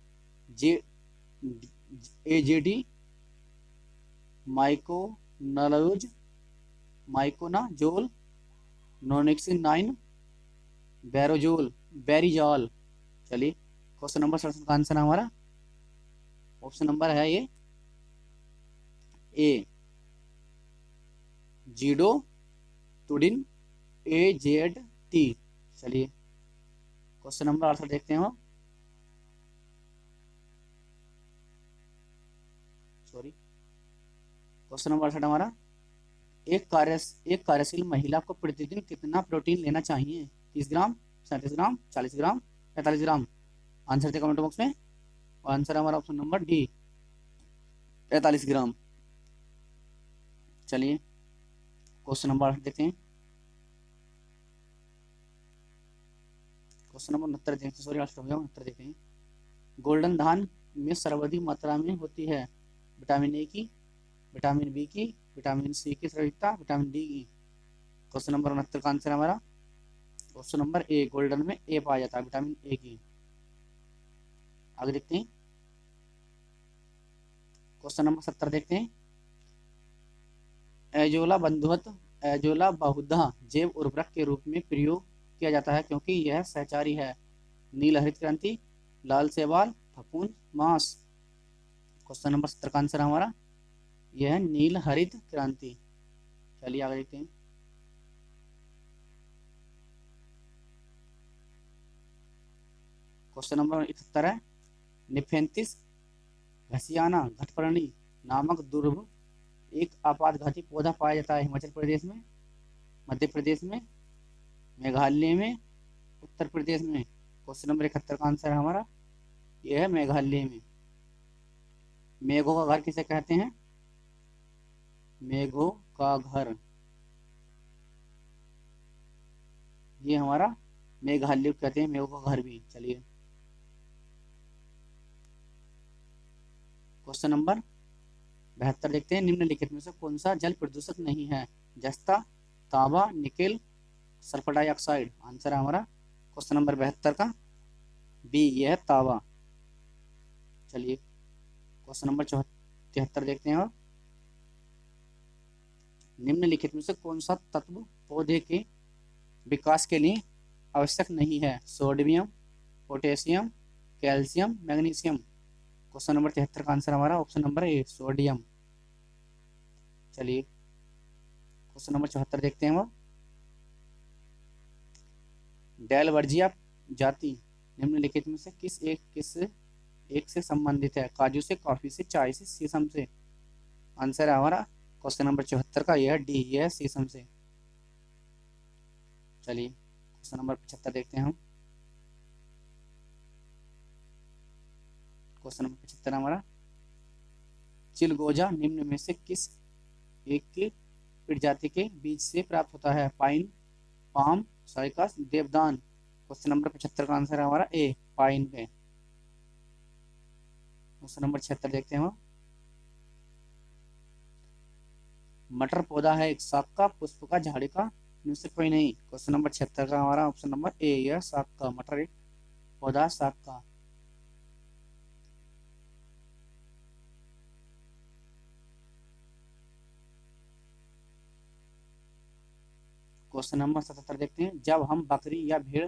जे एजेडी, माइकोनालोज, माइकोनाजोल, नोनिक्सिन 9, बैरोजोल, बैरिजॉल। चलिए क्वेश्चन नंबर 67 का आंसर हमारा ऑप्शन नंबर है ये ए, जीडो टुडिन एजेड टी। चलिए क्वेश्चन नंबर 68 देखते हैं। सॉरी, क्वेश्चन नंबर 68 हमारा, एक कार्यशील महिला को प्रतिदिन कितना प्रोटीन लेना चाहिए? 30 ग्राम, 37 ग्राम, 40 ग्राम, 45 ग्राम। आंसर थे कमेंट बॉक्स में। और आंसर हमारा ऑप्शन नंबर डी, 45 ग्राम। चलिए क्वेश्चन नंबर 8 देखते हैं। क्वेश्चन नंबर 69 देखते हैं, सॉरी 69 देखते हैं। गोल्डन धान में सर्वाधिक मात्रा में होती है विटामिन ए की, विटामिन बी की, विटामिन सी की स्रविता, विटामिन डी की। क्वेश्चन नंबर 69 का आंसर हमारा ऑप्शन नंबर ए, गोल्डन में ए पाया जाता है, विटामिन ए की। आगे देखते हैं क्वेश्चन नंबर 70 देखते हैं। एजोला बंधुत्व, एजोला बहुधा जैव उर्वरक के रूप में प्रयोग किया जाता है क्योंकि यह सहचारी है। नील हरित क्रांति, लाल शैवाल, फफूंद, मांस। क्वेश्चन नंबर 70 का आंसर हमारा यह है नील हरित क्रांति। चलिए आगे देखते हैं। क्वेश्चन नंबर 71 है, निफेंथिस घसियाना घटपर्णी नामक दुर्लभ एक आपातघाती पौधा पाया जाता है हिमाचल प्रदेश में, मध्य प्रदेश में, मेघालय में, उत्तर प्रदेश में। क्वेश्चन नंबर 71 का आंसर है हमारा यह है मेघालय में। मेघों का घर किसे कहते हैं? मेघों का घर, ये हमारा मेघालय कहते हैं मेघों का घर भी। चलिए क्वेश्चन नंबर 72 देखते हैं। निम्नलिखित में से कौन सा जल प्रदूषक नहीं है? जस्ता, तांबा, निकेल, सल्फर डाइऑक्साइड। आंसर है हमारा क्वेश्चन नंबर 72 का बी, यह है तांबा। चलिए क्वेश्चन नंबर 73 देखते हैं। निम्नलिखित में से कौन सा तत्व पौधे के विकास के लिए आवश्यक नहीं है? Sodium, potassium, calcium, magnesium. Question number 73 का आंसर हमारा ऑप्शन नंबर ए, सोडियम। चलिए क्वेश्चन नंबर 74 देखते हैं। वो डेलवर्जिया जाति निम्नलिखित में से किस एक से संबंधित है, काजू से, कॉफी से, चाय से, शीशम से। आंसर है हमारा क्वेश्चन नंबर 74 का यह डी, यह है शीशम से। चलिए क्वेश्चन नंबर 75 देखते हैं हम। क्वेश्चन नंबर 75 हमारा, चिलगोजा निम्न में से किस एक प्रजाति के बीज से प्राप्त होता है? Pine, palm, cycas, देवदान। Question number 75 का आंसर है हमारा ए, पाइन के। क्वेश्चन नंबर 76 देखते हैं हम। मटर पौधा है एक शाक का, पुष्प का, झाड़ी का, इनमें से कोई नहीं। क्वेश्चन नंबर 76 का हमारा ऑप्शन नंबर ए, यह शाक का, मटर एक पौधा शाक का। क्वेश्चन नंबर 77 देखते हैं। जब हम बकरी या भेड़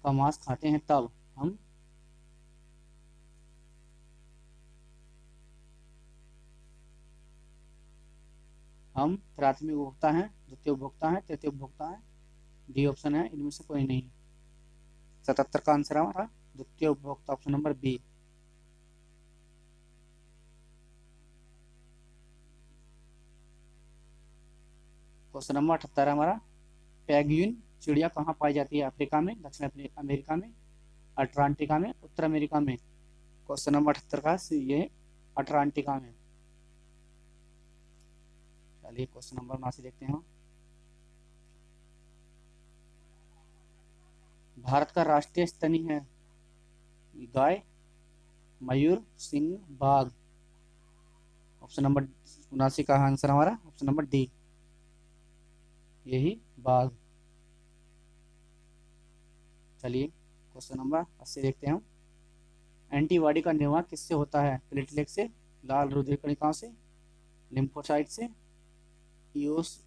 का मांस खाते हैं तब हम प्राथमिक उपभोक्ता हैं, द्वितीय उपभोक्ता हैं, तृतीय उपभोक्ता हैं। डी ऑप्शन है इनमें से कोई नहीं। 77 का आंसर है हमारा द्वितीय उपभोक्ता, option number B. Question number 78 है हमारा, पेंगुइन चिड़िया कहाँ पाई जाती है? अफ्रीका में, दक्षिण अमेरिका में, अटलांटिका में, उत्तर अमेरिका में। क्वेश्चन नंबर 78 का ये अटलांटिका में। चलिए क्वेश्चन नंबर 79 देखते हैं। भारत का राष्ट्रीय स्तनी है गाय, मयूर, सिंह, बाघ। ऑप्शन नंबर 79 का आंसर हमारा ऑप्शन नंबर डी, यही बाघ। चलिए क्वेश्चन नंबर 80 देखते हैं हम। एंटीबॉडी का निर्माण किससे होता है? प्लेटलेट से, लाल रुधिर कणिकाओं से, लिम्फोसाइट से, इओस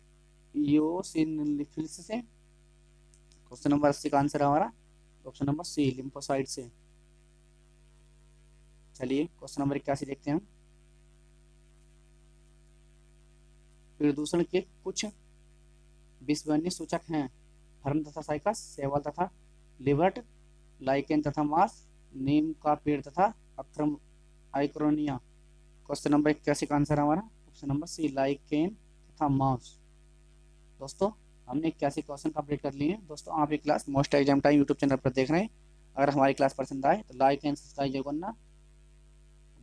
इओसिनोफिल्स से। क्वेश्चन नंबर 80 का आंसर है हमारा ऑप्शन नंबर सी, लिम्फोसाइट से। चलिए क्वेश्चन नंबर 81 देखते हैं हम। प्रदूषण के कुछ विश्वसनीय सूचक हैं? फर्न तथा साइकस, सेवाल तथा लिवर्ट, लाइकेन तथा मास, नीम का पेड़ तथा अक्रम आइक्रोनिया। क्वेश्चन नंबर 81 का आंसर है हमारा ऑप्शन नंबर सी, लाइकेन तथा मास। दोस्तों हमने 81 क्वेश्चन कंप्लीट कर लिए हैं। दोस्तों आप ये class most exam time YouTube channel पर देख रहे हैं। अगर हमारी क्लास पसंद आए तो लाइक एंड सब्सक्राइब जरूर करना,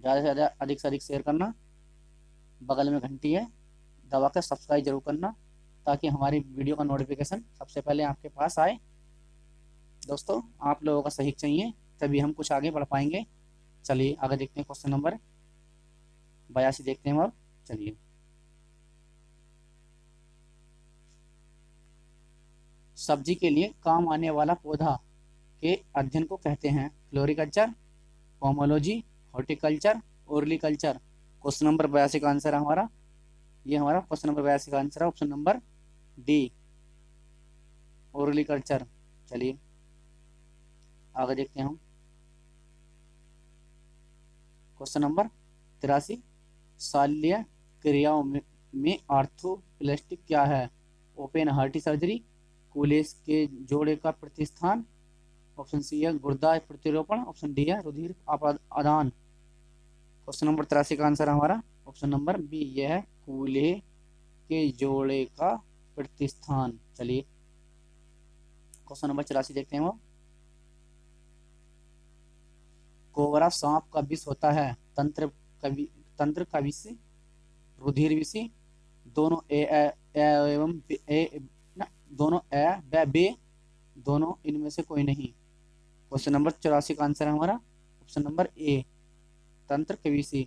ज़्यादा से ज़्यादा अधिक से अधिक शेयर करना, बगल में घंटी है दबाकर सब्सक्राइब जरूर करना ताकि हमारी वीडियो का नोटिफिकेशन सबसे पहले आपके पास आए। दोस्तों आप लोगों का सही चाहिए तभी हम कुछ आगे बढ़ पाएंगे। चलिए आगे देखते हैं क्वेश्चन नंबर 82 देखते हैं अब। चलिए, सब्जी के लिए काम आने वाला पौधा के अध्ययन को कहते हैं? Floriculture, pomology, horticulture, olericulture. Question number 82 का आंसर है हमारा, ये हमारा क्वेश्चन नंबर 82 का आंसर है ऑप्शन नंबर डी, ओर्लिकल्चर। चलिए आगे देखते हैं हम। क्वेश्चन नंबर 83, शल्य क्रियाओं में आर्थोप्लास्टी क्या है? ओपन हार्ट सर्जरी, कुलेस के जोड़े का प्रतिस्थान, ऑप्शन सी है गुर्दा प्रतिरोपण, ऑप्शन डी है रुधिर आदान। क्वेश्चन नंबर 83 का आंसर हमारा ऑप्शन नंबर बी, यह है कूल्हे के जोड़े का प्रतिस्थान। चलिए क्वेश्चन नंबर 84 देखते हैं वो। कोबरा सांप का विष होता है? तंत्र का विष, रुधिर विष, दोनों एवं दोनों ए व बे, दोनों इनमें से कोई नहीं। क्वेश्चन नंबर 84 का आंसर है हमारा ऑप्शन नंबर ए, तंत्र कविसी।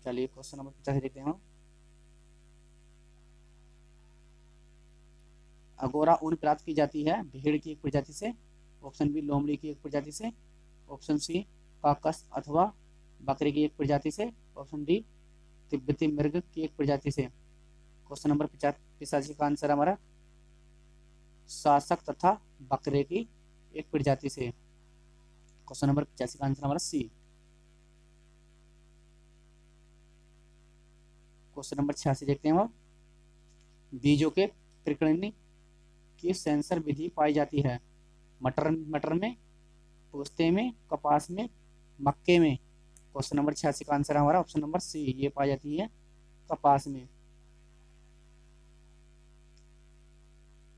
चलिए क्वेश्चन नंबर 85 देखते हैं। अगोरा ऊन प्राप्त की जाती है भेड़ की एक प्रजाति से, ऑप्शन बी लोमड़ी की एक प्रजाति से, ऑप्शन सी काकस अथवा बकरी की एक प्रजाति से, ऑप्शन डी तिब्बती मृग की एक प्रजाति से। क्वेश्चन नंबर 85 का आंसर हमारा शासक तथा बकरे की एक प्रजाति से। क्वेश्चन नंबर 85 का आंसर हमारा सी। क्वेश्चन नंबर 86 देखते हैं हम। बीजों के प्रकीर्णन की सेंसर विधि पाई जाती है? मटर में, पोस्ते में, कपास में, मक्के में। क्वेश्चन नंबर 86 का आंसर है हमारा ऑप्शन नंबर सी, ये पाई जाती है कपास में।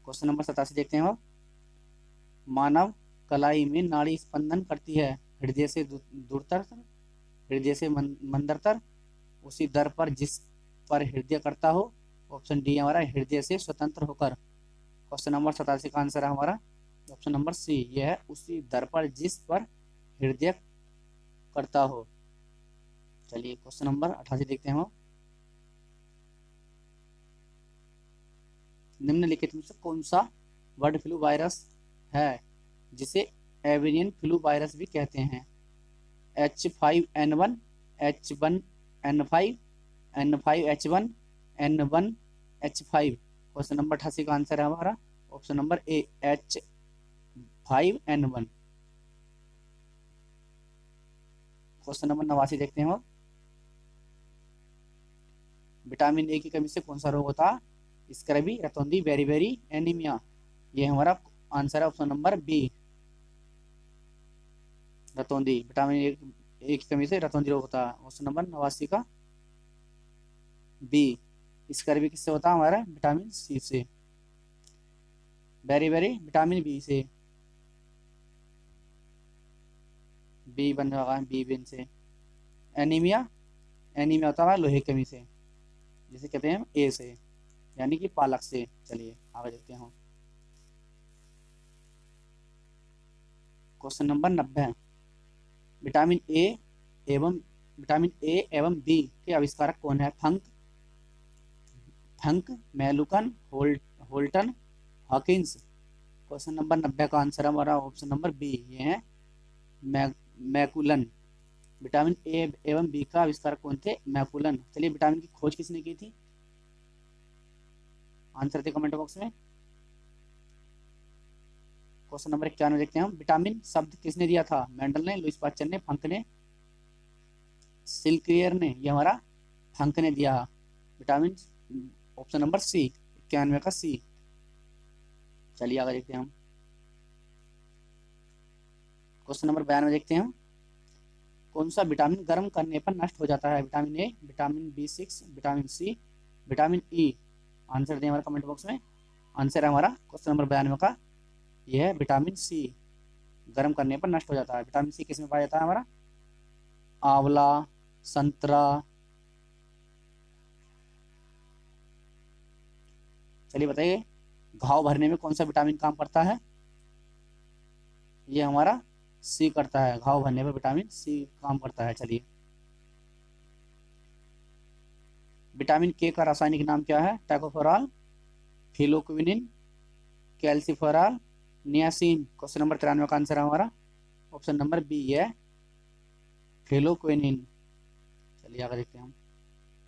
क्वेश्चन नंबर 87 देखते हैं अब। मानव कलाई में नाड़ी स्पंदन करती है हृदय से दूरतर, हृदय से मंदरतर, उसी दर पर जिस पर हृदय करता हो। ऑप्शन डी हमारा हृदय से स्वतंत्र होकर। क्वेश्चन नंबर 87 का आंसर है हमारा ऑप्शन नंबर सी, यह है उसी दर पर जिस पर हृदय करता हो। चलिए क्वेश्चन नंबर 88 देखते हैं हम। निम्नलिखित में से कौन सा बर्ड फ्लू वायरस है जिसे एवियन फ्लू वायरस भी कहते हैं। H5N1, H1N5, N5H1, N1H5। Question number 88 का आंसर है हमारा option number A, H5N1। Question number 89 देखते हैं। विटामिन ए की कमी से कौन सा रोग होता है। स्क्रैबी, रतौंधी, बेरी एनीमिया। ये हमारा आंसर है ऑप्शन नंबर बी, रतौंधी। विटामिन ए की कमी से रतौंधी रोग होता है। ऑप्शन नंबर 89 का बी। स्क्रैबी किससे होता है हमारा विटामिन सी से। बेरी विटामिन बी से, बी बन रहा है बी बिन से। एनीमिया, एनीमिया होता है लोहे की कमी से, जिसे कहते हैं ए से, यानी कि पालक से। चलिए आगे देखते हैं। Question number 90। विटामिन ए एवं बी के आविष्कारक कौन है। फंक, मेलुकन, होल्टन, हॉकिंस। क्वेश्चन नंबर 90 का आंसर हमारा ऑप्शन नंबर बी, ये है मैकुलन। विटामिन ए एवं बी का आविष्कारक कौन थे, मैकुलन। चलिए विटामिन की खोज किसने की थी, आंसर थे कमेंट बॉक्स में। क्वेश्चन नंबर 91 देखते हैं हम। विटामिन शब्द किसने दिया था, मेंडल ने, लुईस पास्चर ने, फंक ने, सिल्क्रियर ने। ये हमारा फंक ने दिया विटामिन, ऑप्शन नंबर सी, 91 का सी। चलिए आगे देखते हैं हम। क्वेश्चन नंबर 92 देखते हैं हम। कौन सा विटामिन गर्म करने पर नष्ट हो जाता है। Vitamin A, vitamin B6, vitamin C, vitamin E. Answer दें हमारा कमेंट बॉक्स में। आंसर है हमारा क्वेश्चन नंबर 92 का, यह है विटामिन सी, गर्म करने पर नष्ट हो जाता है। विटामिन सी किसमें पाया जाता है हमारा, आंवला, संतरा। चलिए बताइए, घाव भरने में कौन सा विटामिन काम करता है। ये हमारा सी करता है, घाव भरने पर विटामिन सी काम करता है। चलिए, विटामिन के का रासायनिक नाम क्या है। टैकोफेरॉल, फिलोक्विनिन, कैल्सिफेरॉल, नियासिन। क्वेश्चन नंबर 93 का आंसर है हमारा ऑप्शन नंबर बी है फिलोक्विनिन। चलिए आगे देखते हैं हम।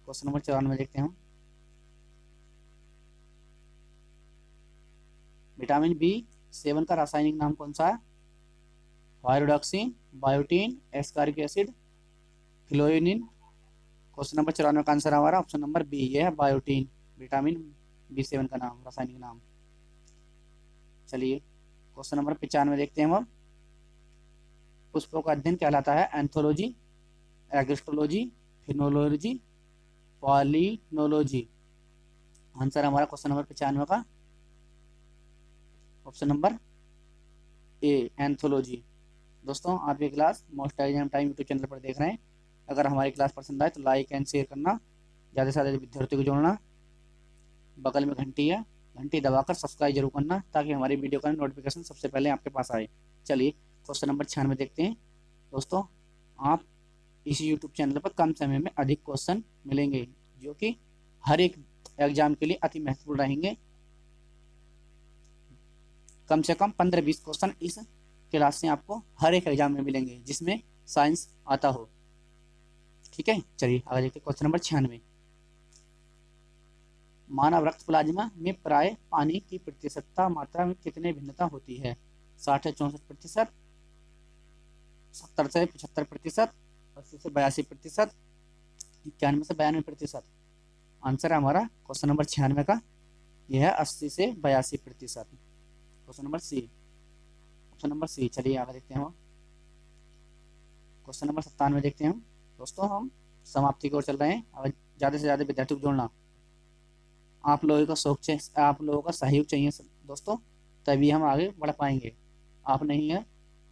क्वेश्चन नंबर 94 देखते हैं हम। विटामिन B7 का रासायनिक नाम कौन सा है। वायरोडॉक्सिन, बायोटीन, एस्कारिक एसिड, फिलोइनिन। क्वेश्चन नंबर 94 का आंसर हमारा ऑप्शन नंबर बी, ये है बायोटीन, विटामिन B7 का नाम, रासायनिक नाम। चलिए क्वेश्चन नंबर 95 देखते हैं हम। पुष्पों का अध्ययन कहलाता है एंथोलॉजी, एग्रिस्टोलॉजी, फिनोलॉजी, पॉलिनोलॉजी। आंसर हमारा क्वेश्चन नंबर 95 का ऑप्शन नंबर ए, एंथोलॉजी। दोस्तों आप ये class most exam time YouTube channel पर देख रहे हैं। अगर हमारी क्लास पसंद आए तो लाइक एंड शेयर करना, ज़्यादा से ज़्यादा विद्यार्थियों को जोड़ना। बगल में घंटी है, घंटी दबाकर सब्सक्राइब जरूर करना, ताकि हमारी वीडियो का नोटिफिकेशन सबसे पहले आपके पास आए। चलिए क्वेश्चन नंबर 96 देखते हैं। दोस्तों आप इस यूट्यूब चैनल पर कम समय में अधिक क्वेश्चन मिलेंगे, जो कि हर एक एग्जाम के लिए अति महत्वपूर्ण रहेंगे। कम से कम 15-20 क्वेश्चन इस क्लास से आपको हर एक एग्जाम में मिलेंगे जिसमें साइंस आता हो। ठीक है, चलिए आगे देखते हैं। Question number 96। मानव रक्त प्लाज्मा में प्राय पानी की प्रतिशतता मात्रा में कितने भिन्नता होती है। 60 से 64%, 70 से 75%, 80 से 82%, 91 से 92%। आंसर है हमारा क्वेश्चन नंबर 96 का, यह है 80 से 82%। Question number C, option number C. चलिए आगे देखते हैं हम। क्वेश्चन नंबर 97 देखते हैं हम। दोस्तों हम समाप्ति की ओर चल रहे हैं। अब ज़्यादा से ज़्यादा विद्यार्थियों को जोड़ना, आप लोगों का आप लोगों का सहयोग चाहिए दोस्तों, तभी हम आगे बढ़ पाएंगे। आप नहीं है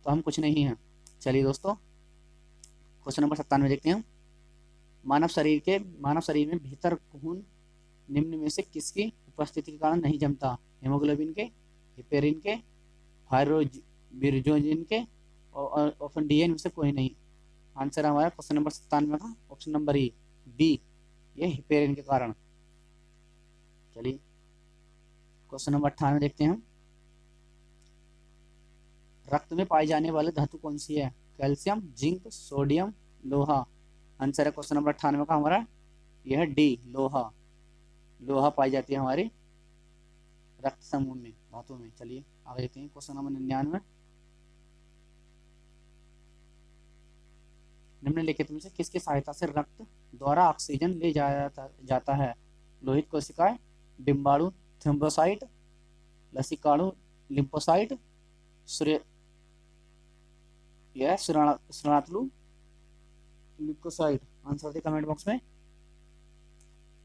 तो हम कुछ नहीं हैं। चलिए दोस्तों क्वेश्चन नंबर 97 देखते हैं हम। मानव शरीर में भीतर खून निम्न में से किसकी उपस्थिति के कारण नहीं जमता? हेमोग्लोबिन के, हिपेरिन के, फाइब्रोबिरजोजिन के और ऑप्शन डी है इनमें से कोई नहीं। आंसर हमारा क्वेश्चन नंबर 97 का ऑप्शन नंबर ई बी, ये हिपेरिन के कारण। चलिए क्वेश्चन नंबर 98 देखते हैं हम। रक्त में पाई जाने वाली धातु कौन सी है? कैल्शियम, जिंक, सोडियम, लोहा। आंसर है क्वेश्चन नंबर 98 का हमारा यह है डी, लोहा। लोहा पाई जाती है हमारे रक्त समूह में, धातु में। चलिए आगे देखते हैं क्वेश्चन नंबर 99। निम्नलिखित में से किसकी सहायता से रक्त द्वारा ऑक्सीजन ले जाया जाता है? लोहित कोशिकाएं, डिम्बाणु थ्रोम्बोसाइट, लसिकाणु लिम्फोसाइट, श्रेणातलु ल्यूकोसाइट। आंसर दे कमेंट बॉक्स में।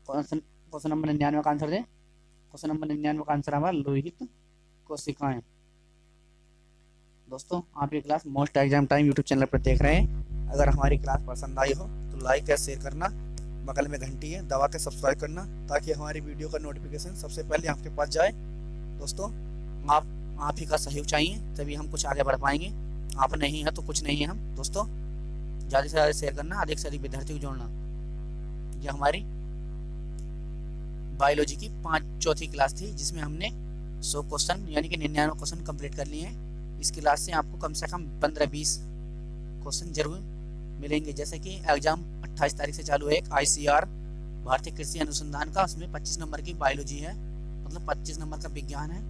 क्वेश्चन नंबर 99 का आंसर दे। क्वेश्चन नंबर 99 का आंसर हमारा लोहित कोशिकाएं। दोस्तों आप ये class most exam time YouTube channel पर देख रहे हैं। अगर हमारी क्लास पसंद आई हो तो लाइक या शेयर करना, बगल में घंटी है दबा के सब्सक्राइब करना, ताकि हमारी वीडियो का नोटिफिकेशन सबसे पहले आपके पास जाए। दोस्तों आप ही का सहयोग चाहिए, तभी हम कुछ आगे बढ़ पाएंगे। आप नहीं है तो कुछ नहीं है हम। दोस्तों ज़्यादा से ज़्यादा शेयर करना, अधिक से अधिक विद्यार्थियों को जोड़ना। यह हमारी बायोलॉजी की चौथी क्लास थी, जिसमें हमने 100 क्वेश्चन यानी कि 99 क्वेश्चन कंप्लीट कर लिए हैं। इस क्लास से आपको कम से कम 15-20 क्वेश्चन जरूर मिलेंगे। जैसे कि एग्जाम 28 तारीख से चालू है एक ICR भारतीय कृषि अनुसंधान का, उसमें 25 नंबर की बायोलॉजी है, मतलब 25 नंबर का विज्ञान है।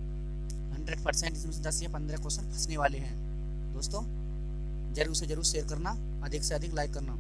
100% इसमें से 10 या 15 क्वेश्चन फंसने वाले हैं। दोस्तों जरूर से जरूर शेयर करना, अधिक से अधिक लाइक करना।